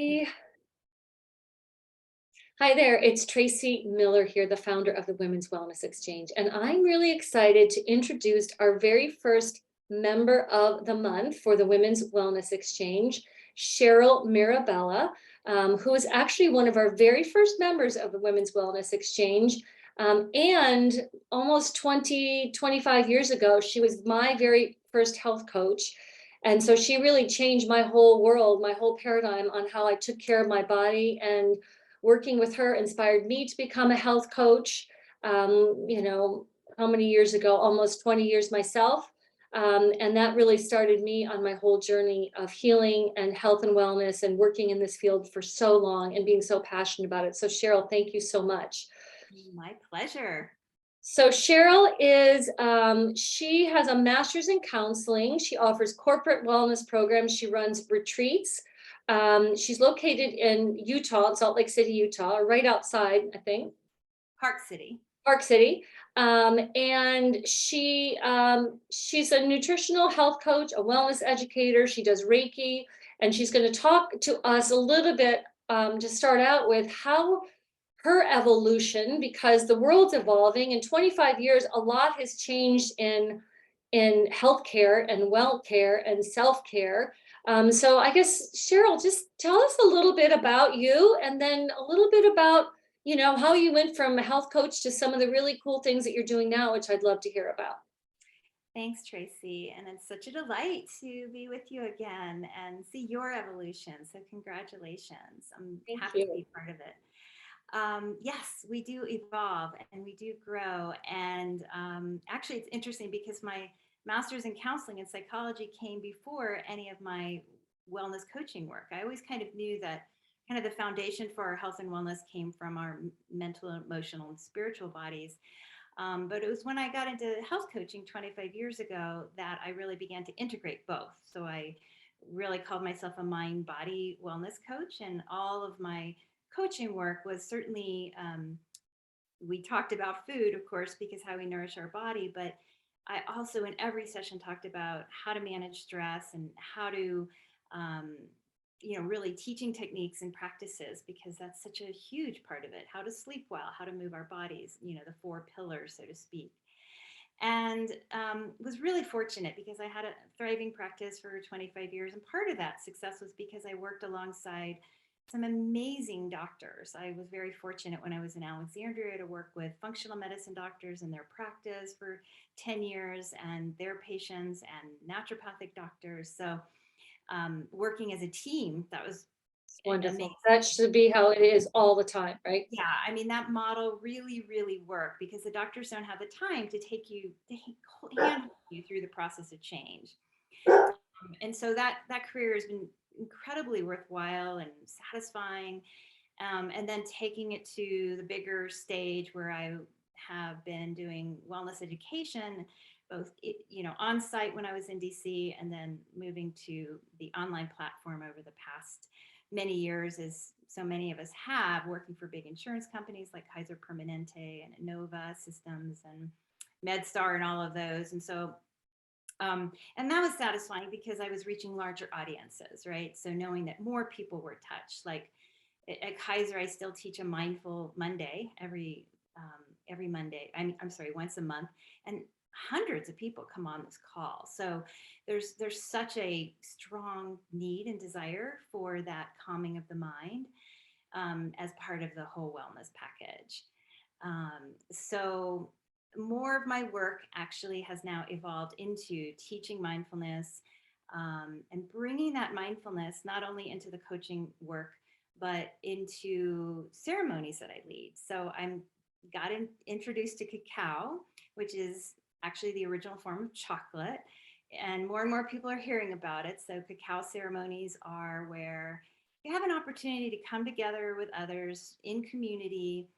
Hey. Hi there, it's Tracy Miller here, the founder of the Women's Wellness Exchange, and I'm really excited to introduce our very first member of the month for the Women's Wellness Exchange, Cheryl Mirabella, who is actually one of our very first members of the Women's Wellness Exchange. And almost 20, 25 years ago, she was my very first health coach. And so she really changed my whole world, my whole paradigm on how I took care of my body, and working with her inspired me to become a health coach. How many years ago? Almost 20 years myself. And that really started me on my whole journey of healing and health and wellness and working in this field for so long and being so passionate about it. So, Cheryl, thank you so much. My pleasure. So Cheryl she has a master's in counseling. She offers corporate wellness programs. She runs retreats. She's located in Utah, Salt Lake City, Utah, or right outside, I think, Park City. Park City. And she's a nutritional health coach, a wellness educator. She does Reiki, and she's going to talk to us a little bit to start out with how her evolution, because the world's evolving. In 25 years, a lot has changed in healthcare and well care and self-care. So I guess, Cheryl, just tell us a little bit about you, and then a little bit about, how you went from a health coach to some of the really cool things that you're doing now, which I'd love to hear about. Thanks, Tracy. And it's such a delight to be with you again and see your evolution. So, congratulations. I'm Thank happy to you. be part of it. Yes, we do evolve and we do grow. And actually, it's interesting because my master's in counseling and psychology came before any of my wellness coaching work. I always kind of knew that kind of the foundation for our health and wellness came from our mental, emotional, and spiritual bodies. But it was when I got into health coaching 25 years ago that I really began to integrate both. So I really called myself a mind body wellness coach, and all of my coaching work was certainly, we talked about food, of course, because how we nourish our body, but I also in every session talked about how to manage stress and how to um, really teaching techniques and practices, because that's such a huge part of it. How to sleep well, how to move our bodies, the four pillars, so to speak. And was really fortunate because I had a thriving practice for 25 years. And part of that success was because I worked alongside some amazing doctors. I was very fortunate when I was in Alexandria to work with functional medicine doctors in their practice for 10 years, and their patients, and naturopathic doctors. So working as a team, that was It's amazing. wonderful. That should be how it is all the time, right? Yeah, I mean, that model really, really worked because the doctors don't have the time to take you, to hand you through the process of change. And so that career has been incredibly worthwhile and satisfying. And then taking it to the bigger stage where I have been doing wellness education, both on site when I was in DC, and then moving to the online platform over the past many years, as so many of us have, working for big insurance companies like Kaiser Permanente and Innova Systems and MedStar and all of those. And so and that was satisfying because I was reaching larger audiences, right? So knowing that more people were touched, like at Kaiser, I still teach a mindful Monday every Monday. I'm sorry, once a month, and hundreds of people come on this call. So there's such a strong need and desire for that calming of the mind as part of the whole wellness package. So more of my work actually has now evolved into teaching mindfulness, and bringing that mindfulness not only into the coaching work, but into ceremonies that I lead. So I'm introduced to cacao, which is actually the original form of chocolate. And more people are hearing about it. So cacao ceremonies are where you have an opportunity to come together with others in community.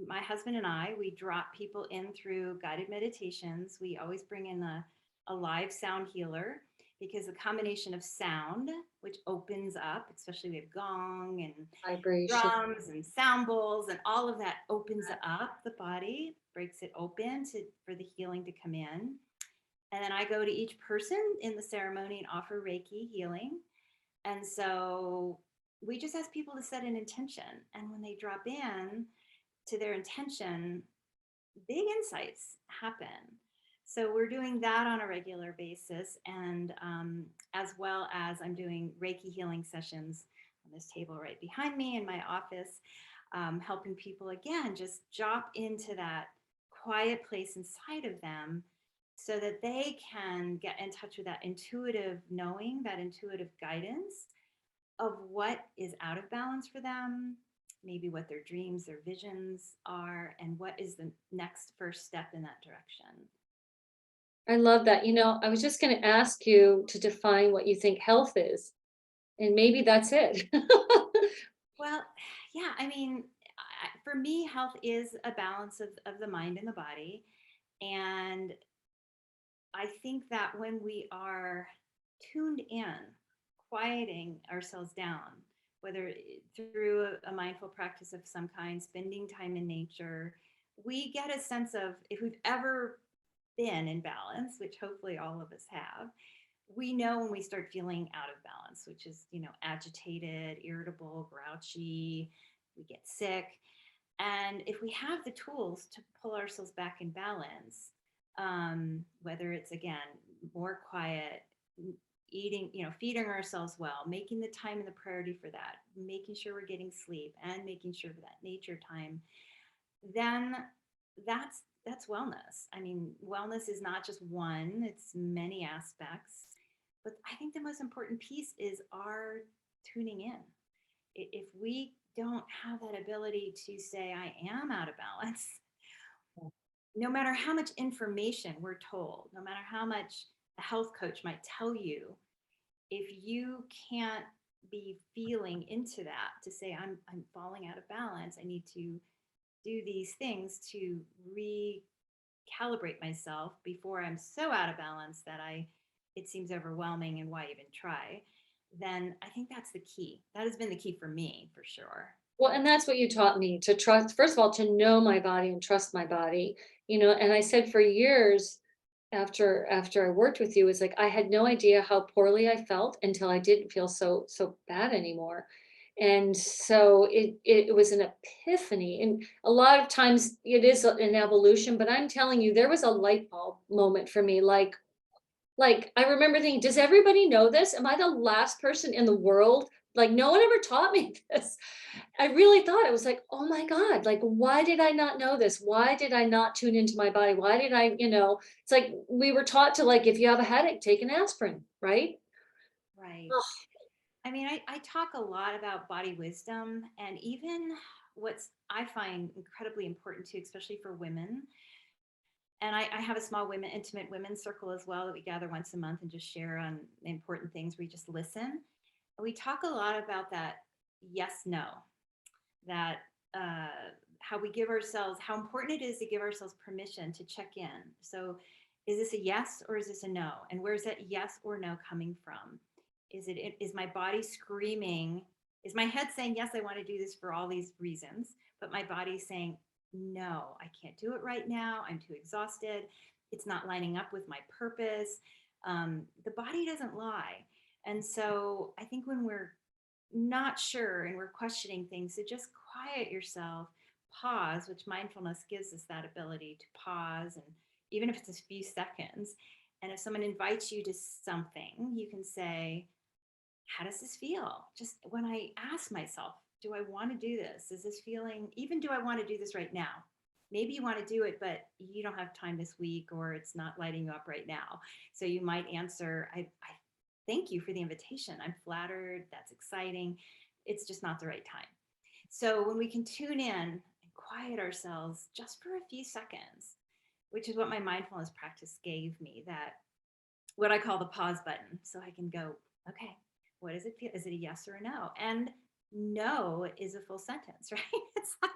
My husband and I, we drop people in through guided meditations. We always bring in a live sound healer, because the combination of sound, which opens up, especially we have gong and Vibration. drums and sound bowls, and all of that opens up the body, breaks it open for the healing to come in. And then I go to each person in the ceremony and offer Reiki healing. And so we just ask people to set an intention. And when they drop in to their intention, big insights happen. So we're doing that on a regular basis. And as well as I'm doing Reiki healing sessions on this table right behind me in my office, helping people again just drop into that quiet place inside of them so that they can get in touch with that intuitive knowing, that intuitive guidance of what is out of balance for them, maybe what their dreams, their visions are, and what is the next first step in that direction. I love that. I was just going to ask you to define what you think health is, and maybe that's it. Well, yeah, I mean, for me, health is a balance of the mind and the body. And I think that when we are tuned in, quieting ourselves down, whether through a mindful practice of some kind, spending time in nature, we get a sense of if we've ever been in balance, which hopefully all of us have, we know when we start feeling out of balance, which is, agitated, irritable, grouchy, we get sick. And if we have the tools to pull ourselves back in balance, whether it's again more quiet, eating, feeding ourselves well, making the time and the priority for that, making sure we're getting sleep, and making sure for that nature time, then that's wellness. I mean, wellness is not just one; it's many aspects. But I think the most important piece is our tuning in. If we don't have that ability to say, I am out of balance, no matter how much information we're told, no matter how much a health coach might tell you, if you can't be feeling into that to say, I'm falling out of balance, I need to do these things to recalibrate myself before I'm so out of balance that it seems overwhelming and why even try, then I think that's the key. That has been the key for me for sure. Well, and that's what you taught me, to trust, first of all, to know my body and trust my body, and I said for years after I worked with you, it's like I had no idea how poorly I felt until I didn't feel so bad anymore. And so it was an epiphany. And a lot of times it is an evolution, but I'm telling you, there was a light bulb moment for me. Like, I remember thinking, does everybody know this? Am I the last person in the world? Like, no one ever taught me this. I really thought it was like, oh my God, like, why did I not know this? Why did I not tune into my body? Why did it's like we were taught to, like, if you have a headache, take an aspirin, right? Right. Ugh, I mean, I talk a lot about body wisdom, and even what's I find incredibly important too, especially for women. And I have a small intimate women's circle as well that we gather once a month and just share on important things. We just listen. We talk a lot about that yes, no, that how we give ourselves, how important it is to give ourselves permission to check in. So, is this a yes or is this a no? And where's that yes or no coming from? Is my body screaming? Is my head saying yes, I want to do this for all these reasons, but my body's saying no, I can't do it right now. I'm too exhausted. It's not lining up with my purpose. The body doesn't lie, and so I think when we're not sure and we're questioning things, so just quiet yourself, pause, which mindfulness gives us that ability to pause, and even if it's a few seconds. And if someone invites you to something, you can say, how does this feel? Just when I ask myself, do I want to do this? Is this feeling, even do I want to do this right now? Maybe you want to do it, but you don't have time this week or it's not lighting you up right now. So you might answer, I thank you for the invitation. I'm flattered. That's exciting. It's just not the right time. So when we can tune in and quiet ourselves just for a few seconds, which is what my mindfulness practice gave me, that what I call the pause button. So I can go, okay, what does it feel? Is it a yes or a no? And no is a full sentence, right? It's like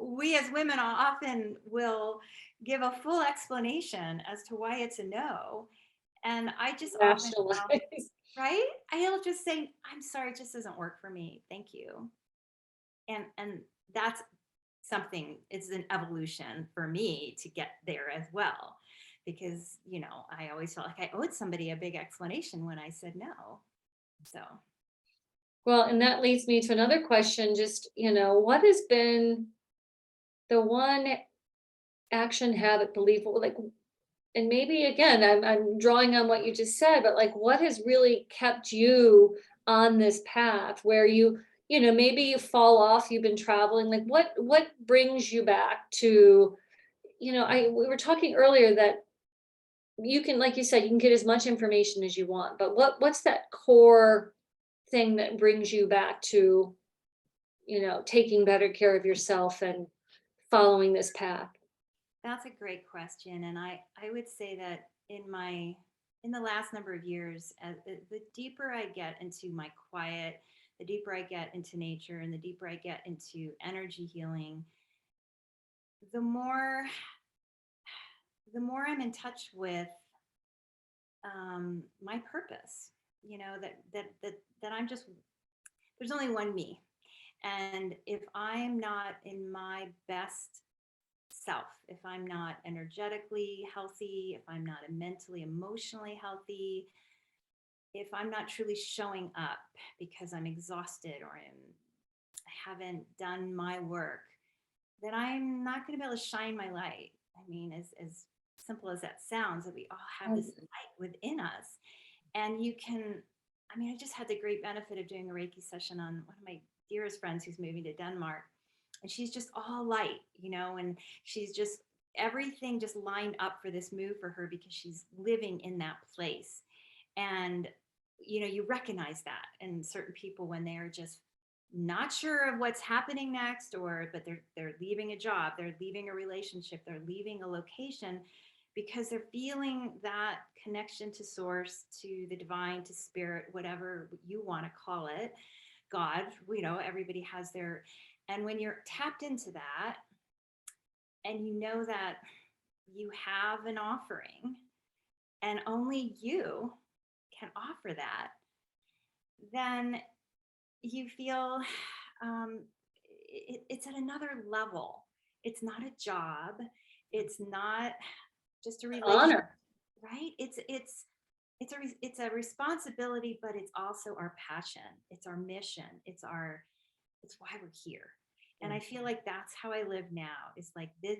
we as women often will give a full explanation as to why it's a no. And I just often, rationalize. right? I'll just say, I'm sorry, it just doesn't work for me. Thank you. And that's something, it's an evolution for me to get there as well. Because, I always felt like I owed somebody a big explanation when I said no. So Well, and that leads me to another question, just, what has been the one action, habit, belief, like, and maybe again, I'm drawing on what you just said, but like, what has really kept you on this path where maybe you fall off, you've been traveling, like what brings you back to, we were talking earlier that you can, like you said, you can get as much information as you want, but what's that core thing that brings you back to, taking better care of yourself and following this path? That's a great question, and I would say that in the last number of years, as the deeper I get into my quiet, the deeper I get into nature, and the deeper I get into energy healing, the more the more I'm in touch with my purpose. You know that I'm just there's only one me, and if I'm not in my best self, if I'm not energetically healthy, if I'm not mentally, emotionally healthy, if I'm not truly showing up because I'm exhausted or I haven't done my work, then I'm not going to be able to shine my light. I mean, as simple as that sounds, that we all have this light within us. And you can, I mean, I just had the great benefit of doing a Reiki session on one of my dearest friends who's moving to Denmark. And she's just all light, and she's just everything just lined up for this move for her because she's living in that place. And you recognize that in certain people when they're just not sure of what's happening next, but they're leaving a job, they're leaving a relationship, they're leaving a location because they're feeling that connection to source, to the divine, to spirit, whatever you want to call it, God. Everybody has their, and when you're tapped into that and you know that you have an offering and only you can offer that, then you feel it's at another level. It's not a job. It's not just a relationship, Honor. right? It's a responsibility, but it's also our passion. It's our mission. It's why we're here. And I feel like that's how I live now. It's like this.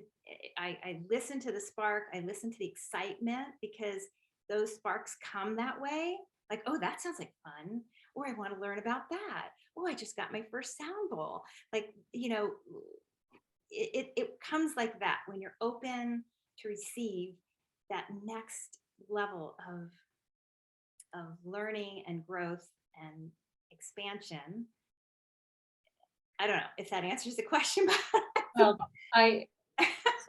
I listen to the spark. I listen to the excitement because those sparks come that way. Like, oh, that sounds like fun. Or I want to learn about that. Oh, I just got my first sound bowl. Like, it comes like that when you're open to receive that next level of learning and growth and expansion. I don't know if that answers the question, Well, I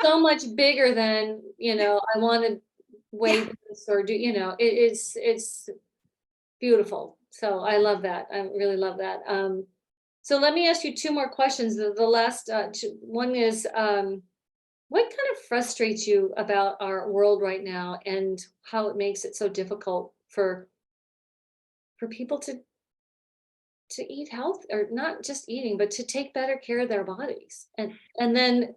so much bigger than, I want to yeah. weigh this or do, it's beautiful. So I love that. I really love that. So let me ask you two more questions. The last one is, what kind of frustrates you about our world right now and how it makes it so difficult for people to eat health, or not just eating, but to take better care of their bodies. And then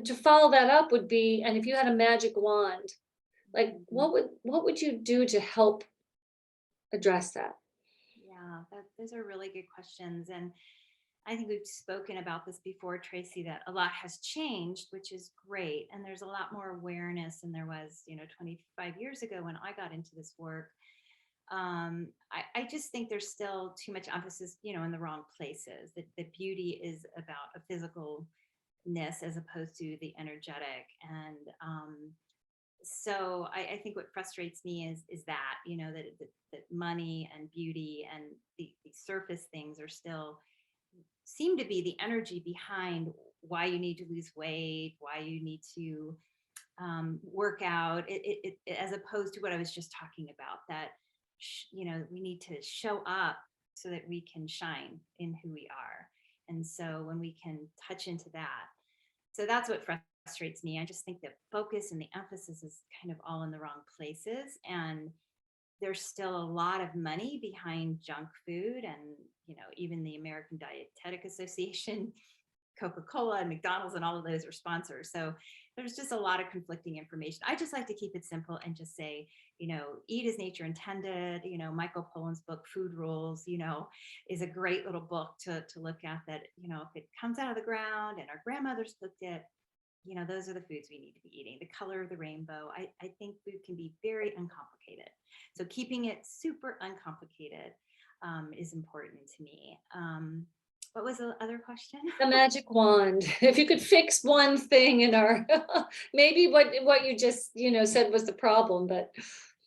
to follow that up would be, and if you had a magic wand, like Mhm. what would you do to help address that? Yeah, those are really good questions. And I think we've spoken about this before, Tracy, that a lot has changed, which is great. And there's a lot more awareness than there was, 25 years ago when I got into this work. I just think there's still too much emphasis, in the wrong places. That beauty is about a physicalness as opposed to the energetic. And so I think what frustrates me is that, that money and beauty and the surface things are still seem to be the energy behind why you need to lose weight, why you need to work out, as opposed to what I was just talking about, that, we need to show up so that we can shine in who we are. And so when we can touch into that, so that's what frustrates me. I just think the focus and the emphasis is kind of all in the wrong places. And there's still a lot of money behind junk food, and even the American Dietetic Association Coca-Cola and McDonald's and all of those are sponsors. So there's just a lot of conflicting information. I just like to keep it simple and just say, eat as nature intended. Michael Pollan's book, Food Rules, is a great little book to look at that, if it comes out of the ground and our grandmothers cooked it, those are the foods we need to be eating. The color of the rainbow. I think food can be very uncomplicated. So keeping it super uncomplicated is important to me. What was the other question? The magic wand. If you could fix one thing in our, maybe what you just, said was the problem, but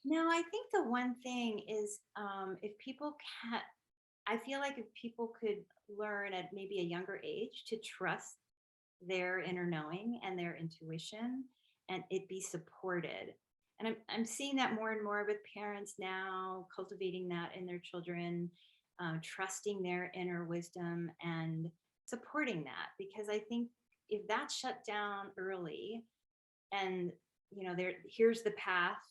No, I think the one thing is if people can, I feel like if people could learn at maybe a younger age to trust their inner knowing and their intuition and it be supported. And I'm seeing that more and more with parents now, cultivating that in their children, trusting their inner wisdom and supporting that. Because I think if that's shut down early and, here's the path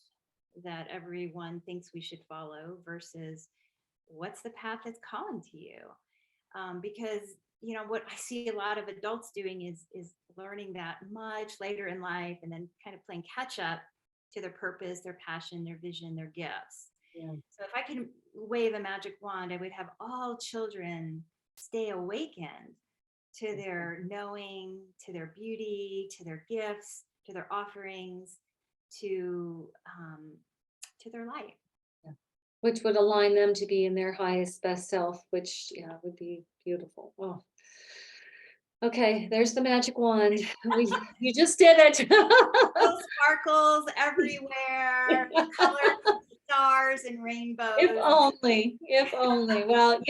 that everyone thinks we should follow versus what's the path that's calling to you, because what I see a lot of adults doing is learning that much later in life and then kind of playing catch up to their purpose, their passion, their vision, their gifts. yeah. So if I could wave a magic wand, I would have all children stay awakened to their knowing, to their beauty, to their gifts, to their offerings, to their light. Which would align them to be in their highest best self, which, yeah, would be beautiful. Oh, okay, there's the magic wand. You just did it. Little sparkles everywhere, colorful stars and If rainbows. only, if only. Well,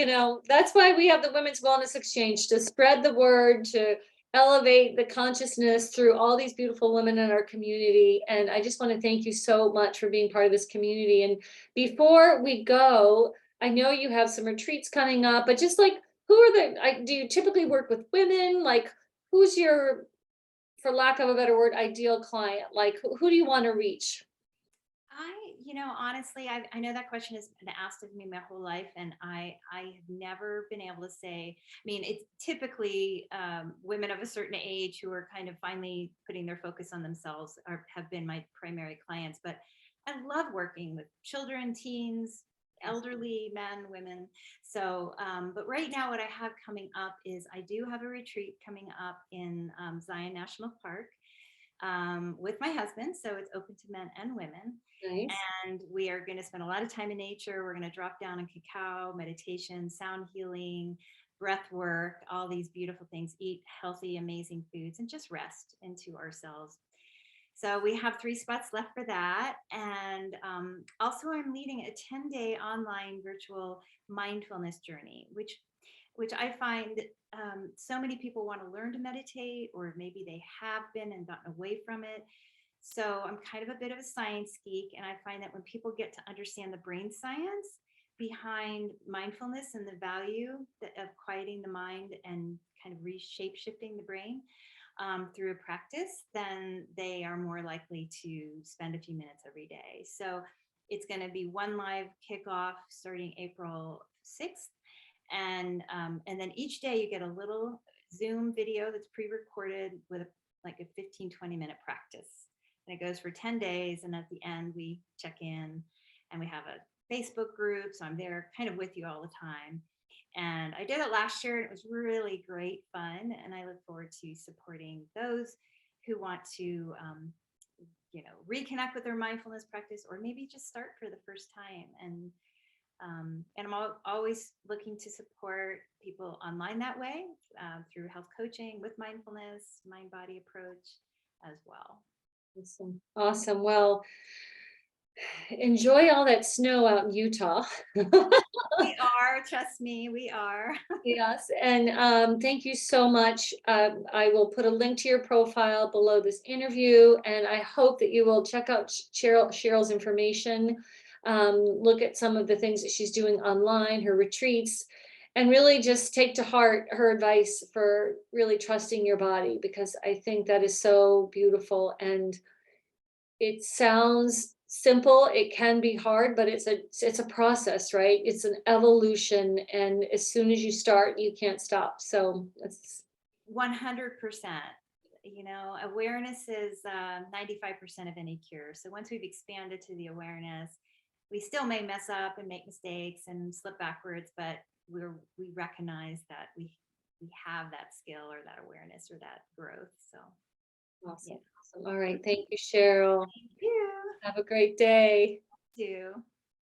that's why we have the Women's Wellness Exchange, to spread the word, to elevate the consciousness through all these beautiful women in our community. And I just want to thank you so much for being part of this community. And before we go, I know you have some retreats coming up, but just like, who are do you typically work with women? Like, who's your, for lack of a better word, ideal client? Like, who do you want to reach? Honestly, I know that question has been asked of me my whole life, and I have never been able to say. I mean, it's typically women of a certain age who are kind of finally putting their focus on themselves have been my primary clients. But I love working with children, teens, elderly men, women. So, but right now, what I have coming up is I do have a retreat coming up in Zion National Park with my husband. So it's open to men and women. Nice. And we are going to spend a lot of time in nature. We're going to drop down on cacao, meditation, sound healing, breath work, all these beautiful things, eat healthy, amazing foods, and just rest into ourselves. So we have 3 spots left for that. And also I'm leading a 10-day online virtual mindfulness journey, which I find so many people want to learn to meditate, or maybe they have been and gotten away from it. So I'm kind of a bit of a science geek, and I find that when people get to understand the brain science behind mindfulness and the value of quieting the mind and kind of reshape shifting the brain through a practice, then they are more likely to spend a few minutes every day. So it's going to be one live kickoff starting April 6th. And then each day you get a little Zoom video that's pre-recorded with like a 15-20 minute practice. And it goes for 10 days. And at the end, we check in and we have a Facebook group. So I'm there kind of with you all the time. And I did it last year and it was really great fun. And I look forward to supporting those who want to, reconnect with their mindfulness practice, or maybe just start for the first time. And I'm always looking to support people online that way through health coaching with mindfulness, mind-body approach as well. Awesome. Awesome. Well, enjoy all that snow out in Utah. We are, trust me, we are. Yes, and thank you so much. I will put a link to your profile below this interview, and I hope that you will check out Cheryl's information, look at some of the things that she's doing online, her retreats, and really just take to heart her advice for really trusting your body, because I think that is so beautiful. And it sounds simple, it can be hard, but it's a process, right? It's an evolution, and as soon as you start, you can't stop. So it's 100%. You know, awareness is 95% of any cure. So once we've expanded to the awareness, we still may mess up and make mistakes and slip backwards, but we recognize that we have that skill or that awareness or that growth. So yeah, Awesome. Awesome. All right. Thank you, Cheryl. thank you Have a great day. too.